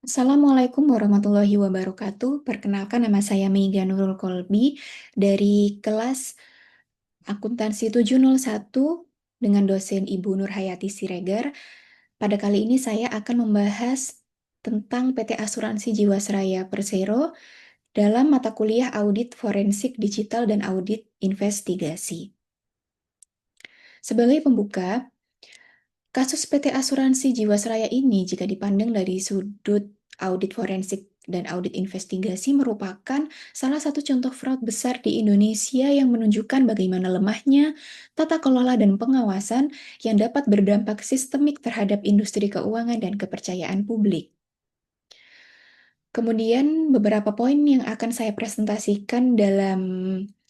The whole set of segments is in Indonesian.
Assalamualaikum warahmatullahi wabarakatuh. Perkenalkan, nama saya Mega Nurul Kolbi dari kelas Akuntansi 701 dengan dosen Ibu Nurhayati Siregar. Pada kali ini saya akan membahas tentang PT Asuransi Jiwasraya Persero dalam mata kuliah Audit Forensik Digital dan Audit Investigasi. Sebagai pembuka, kasus PT Asuransi Jiwasraya ini, jika dipandang dari sudut audit forensik dan audit investigasi, merupakan salah satu contoh fraud besar di Indonesia yang menunjukkan bagaimana lemahnya tata kelola dan pengawasan yang dapat berdampak sistemik terhadap industri keuangan dan kepercayaan publik. Kemudian beberapa poin yang akan saya presentasikan dalam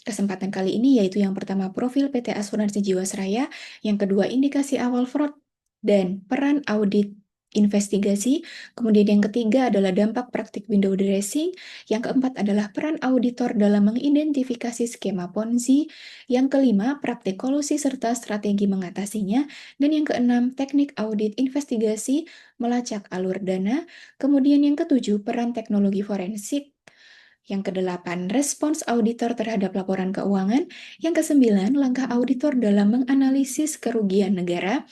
kesempatan kali ini, yaitu yang pertama profil PT Asuransi Jiwasraya, yang kedua indikasi awal fraud dan peran audit investigasi, kemudian yang ketiga adalah dampak praktik window dressing, yang keempat adalah peran auditor dalam mengidentifikasi skema Ponzi, yang kelima praktik kolusi serta strategi mengatasinya, dan yang keenam teknik audit investigasi melacak alur dana. Kemudian yang ketujuh, peran teknologi forensik. Yang kedelapan, respons auditor terhadap laporan keuangan. Yang kesembilan, langkah auditor dalam menganalisis kerugian negara.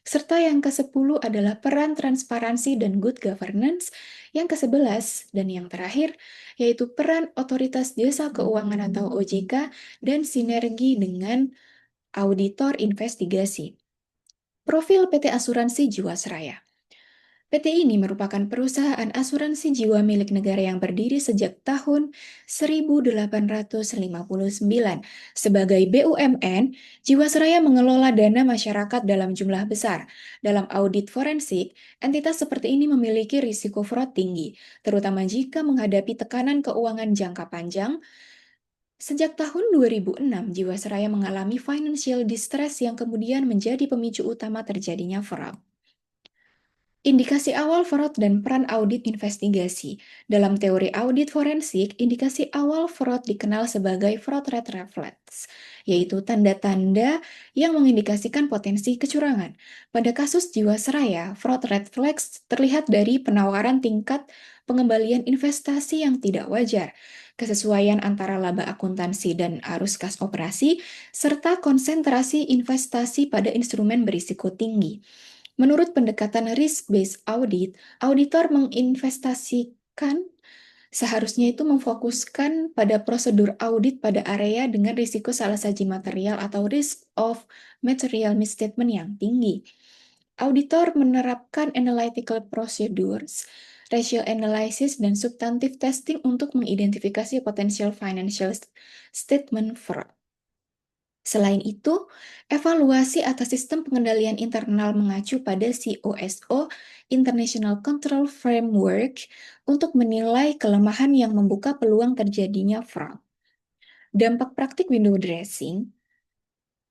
Serta yang kesepuluh adalah peran transparansi dan good governance. Yang kesebelas dan yang terakhir, yaitu peran otoritas jasa keuangan atau OJK dan sinergi dengan auditor investigasi. Profil PT Asuransi Jiwasraya. PT ini merupakan perusahaan asuransi jiwa milik negara yang berdiri sejak tahun 1859. Sebagai BUMN, Jiwasraya mengelola dana masyarakat dalam jumlah besar. Dalam audit forensik, entitas seperti ini memiliki risiko fraud tinggi, terutama jika menghadapi tekanan keuangan jangka panjang. Sejak tahun 2006, Jiwasraya mengalami financial distress yang kemudian menjadi pemicu utama terjadinya fraud. Indikasi awal fraud dan peran audit investigasi. Dalam teori audit forensik, indikasi awal fraud dikenal sebagai fraud red reflex, yaitu tanda-tanda yang mengindikasikan potensi kecurangan. Pada kasus Jiwasraya, fraud red flags terlihat dari penawaran tingkat pengembalian investasi yang tidak wajar, kesesuaian antara laba akuntansi dan arus kas operasi, serta konsentrasi investasi pada instrumen berisiko tinggi. Menurut pendekatan risk-based audit, auditor menginvestasikan seharusnya itu memfokuskan pada prosedur audit pada area dengan risiko salah saji material atau risk of material misstatement yang tinggi. Auditor menerapkan analytical procedures, ratio analysis, dan substantive testing untuk mengidentifikasi potensial financial statement fraud. Selain itu, evaluasi atas sistem pengendalian internal mengacu pada COSO International Control Framework untuk menilai kelemahan yang membuka peluang terjadinya fraud. Dampak praktik window dressing.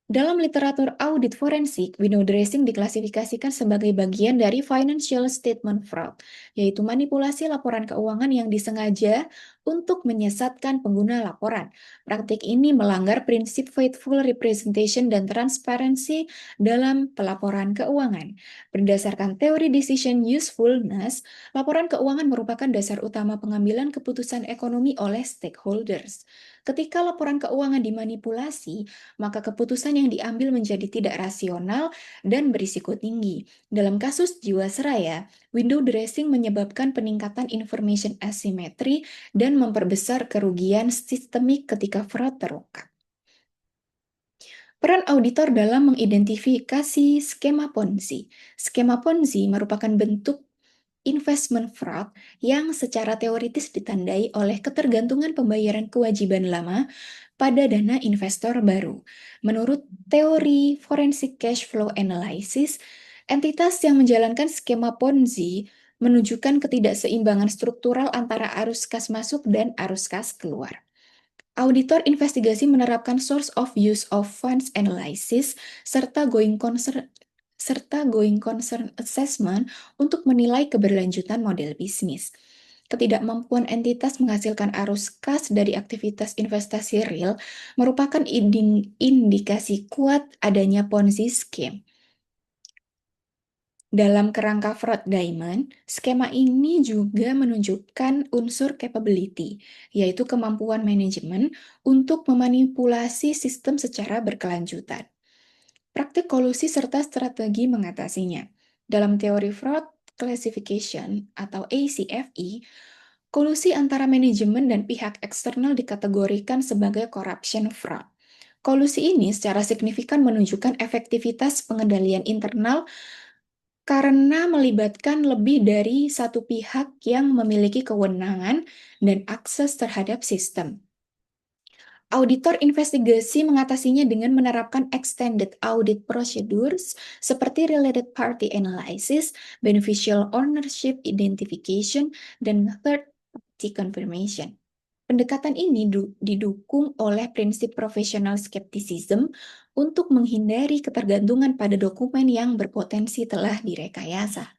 Dalam literatur audit forensik, window dressing diklasifikasikan sebagai bagian dari financial statement fraud, yaitu manipulasi laporan keuangan yang disengaja untuk menyesatkan pengguna laporan. Praktik ini melanggar prinsip faithful representation dan transparansi dalam pelaporan keuangan. Berdasarkan teori decision usefulness, laporan keuangan merupakan dasar utama pengambilan keputusan ekonomi oleh stakeholders. Ketika laporan keuangan dimanipulasi, maka keputusan yang diambil menjadi tidak rasional dan berisiko tinggi. Dalam kasus Jiwasraya, window dressing menyebabkan peningkatan information asymmetry dan memperbesar kerugian sistemik ketika fraud terungkap. Peran auditor dalam mengidentifikasi skema Ponzi. Skema Ponzi merupakan bentuk investment fraud yang secara teoritis ditandai oleh ketergantungan pembayaran kewajiban lama pada dana investor baru. Menurut teori forensic cash flow analysis, entitas yang menjalankan skema Ponzi menunjukkan ketidakseimbangan struktural antara arus kas masuk dan arus kas keluar. Auditor investigasi menerapkan source of use of funds analysis serta going concern assessment untuk menilai keberlanjutan model bisnis. Ketidakmampuan entitas menghasilkan arus kas dari aktivitas investasi real merupakan indikasi kuat adanya Ponzi scheme. Dalam kerangka fraud diamond, skema ini juga menunjukkan unsur capability, yaitu kemampuan manajemen untuk memanipulasi sistem secara berkelanjutan. Praktik kolusi serta strategi mengatasinya. Dalam teori fraud classification atau ACFE, kolusi antara manajemen dan pihak eksternal dikategorikan sebagai corruption fraud. Kolusi ini secara signifikan menunjukkan efektivitas pengendalian internal karena melibatkan lebih dari satu pihak yang memiliki kewenangan dan akses terhadap sistem. Auditor investigasi mengatasinya dengan menerapkan extended audit procedures seperti related party analysis, beneficial ownership identification, dan third party confirmation. Pendekatan ini didukung oleh prinsip professional skepticism untuk menghindari ketergantungan pada dokumen yang berpotensi telah direkayasa.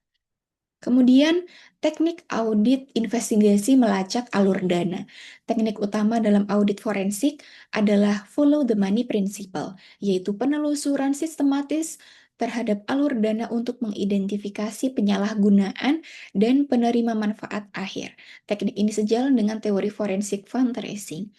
Kemudian, teknik audit investigasi melacak alur dana. Teknik utama dalam audit forensik adalah follow the money principle, yaitu penelusuran sistematis terhadap alur dana untuk mengidentifikasi penyalahgunaan dan penerima manfaat akhir. Teknik ini sejalan dengan teori forensik fundraising.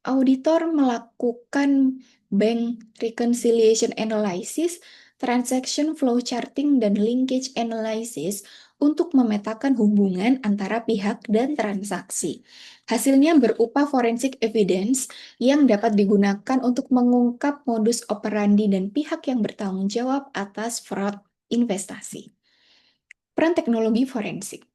Auditor melakukan bank reconciliation analysis, transaction flow charting, dan linkage analysis untuk memetakan hubungan antara pihak dan transaksi. Hasilnya berupa forensic evidence yang dapat digunakan untuk mengungkap modus operandi dan pihak yang bertanggung jawab atas fraud investasi. Peran teknologi forensik.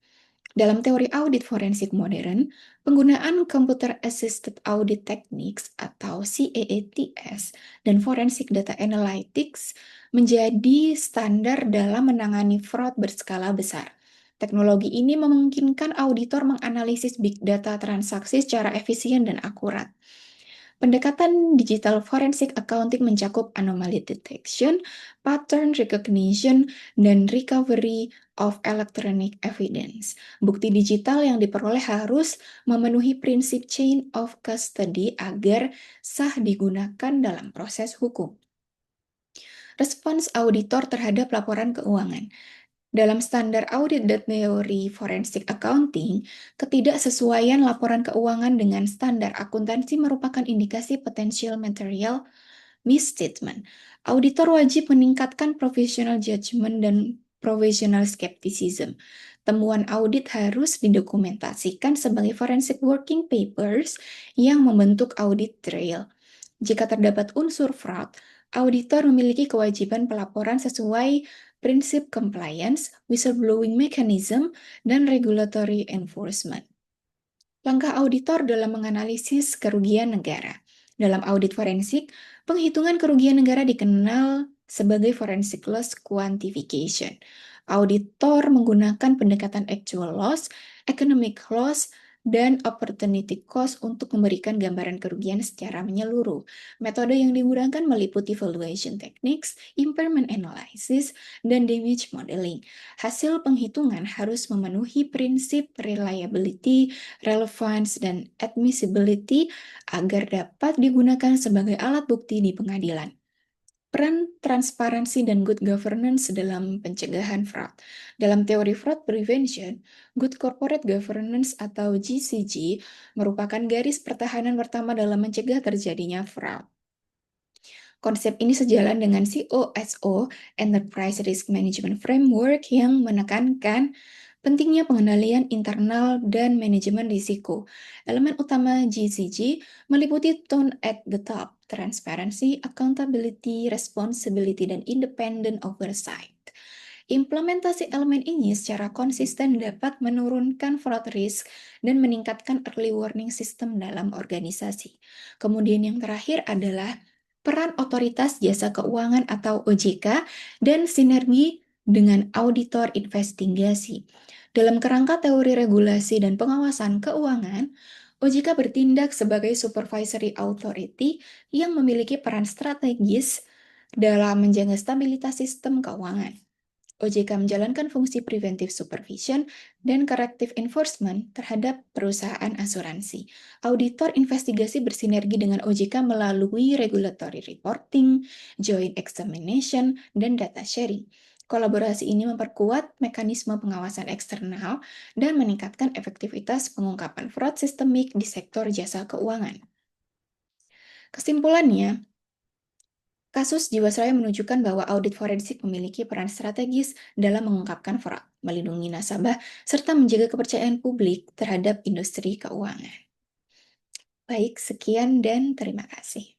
Dalam teori audit forensik modern, penggunaan Computer Assisted Audit Techniques atau CAATS dan Forensic Data Analytics menjadi standar dalam menangani fraud berskala besar. Teknologi ini memungkinkan auditor menganalisis big data transaksi secara efisien dan akurat. Pendekatan digital forensic accounting mencakup anomaly detection, pattern recognition, dan recovery of electronic evidence. Bukti digital yang diperoleh harus memenuhi prinsip chain of custody agar sah digunakan dalam proses hukum. Respons auditor terhadap laporan keuangan. Dalam standar audit dan teori forensik accounting, ketidaksesuaian laporan keuangan dengan standar akuntansi merupakan indikasi potensial material misstatement. Auditor wajib meningkatkan professional judgment dan professional skepticism. Temuan audit harus didokumentasikan sebagai forensic working papers yang membentuk audit trail. Jika terdapat unsur fraud, auditor memiliki kewajiban pelaporan sesuai prinsip compliance, whistleblowing mechanism, dan regulatory enforcement. Langkah auditor dalam menganalisis kerugian negara. Dalam audit forensik, penghitungan kerugian negara dikenal sebagai forensic loss quantification. Auditor menggunakan pendekatan actual loss, economic loss, dan opportunity cost untuk memberikan gambaran kerugian secara menyeluruh. Metode yang digunakan meliputi valuation techniques, impairment analysis, dan damage modeling. Hasil penghitungan harus memenuhi prinsip reliability, relevance, dan admissibility agar dapat digunakan sebagai alat bukti di pengadilan. Peran transparansi dan good governance dalam pencegahan fraud. Dalam teori fraud prevention, good corporate governance atau GCG merupakan garis pertahanan pertama dalam mencegah terjadinya fraud. Konsep ini sejalan dengan COSO, Enterprise Risk Management Framework, yang menekankan pentingnya pengendalian internal dan manajemen risiko. Elemen utama GCG meliputi tone at the top, transparency, accountability, responsibility, dan independent oversight. Implementasi elemen ini secara konsisten dapat menurunkan fraud risk dan meningkatkan early warning system dalam organisasi. Kemudian yang terakhir adalah peran otoritas jasa keuangan atau OJK dan sinergi dengan auditor investigasi. Dalam kerangka teori regulasi dan pengawasan keuangan, OJK bertindak sebagai supervisory authority yang memiliki peran strategis dalam menjaga stabilitas sistem keuangan. OJK menjalankan fungsi preventive supervision dan corrective enforcement terhadap perusahaan asuransi. Auditor investigasi bersinergi dengan OJK melalui regulatory reporting, joint examination, dan data sharing. Kolaborasi ini memperkuat mekanisme pengawasan eksternal dan meningkatkan efektivitas pengungkapan fraud sistemik di sektor jasa keuangan. Kesimpulannya, kasus Jiwasraya menunjukkan bahwa audit forensik memiliki peran strategis dalam mengungkapkan fraud, melindungi nasabah, serta menjaga kepercayaan publik terhadap industri keuangan. Baik, sekian dan terima kasih.